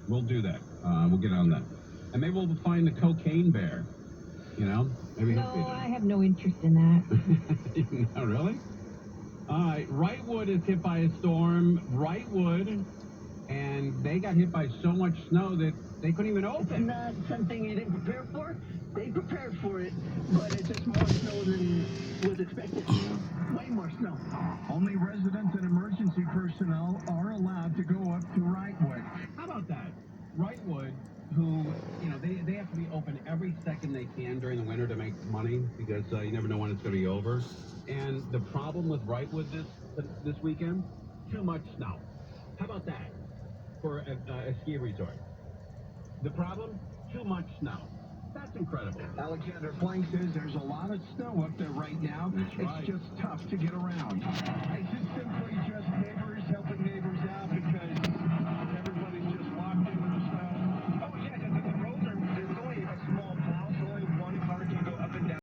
We'll do that. We'll get on that. And maybe we'll find the cocaine bear. You know? Maybe he'll feed No, us. I have no interest in that. Not really? All right. Wrightwood is hit by a storm. Wrightwood, and they got hit by so much snow that they couldn't even It's open. not something you didn't prepare for. They prepared for it, but it's just more snow than was expected. Way more snow. Only residents and emergency personnel are allowed to go up to Wrightwood. How about that? Wrightwood, who, you know, they have to be open every second they can during the winter to make money because you never know when it's going to be over. And the problem with Wrightwood this weekend, too much snow. How about that for a ski resort? The problem, too much snow. That's incredible. Alexander Plank says there's a lot of snow up there right now. That's right. It's just tough to get around. It's just simple.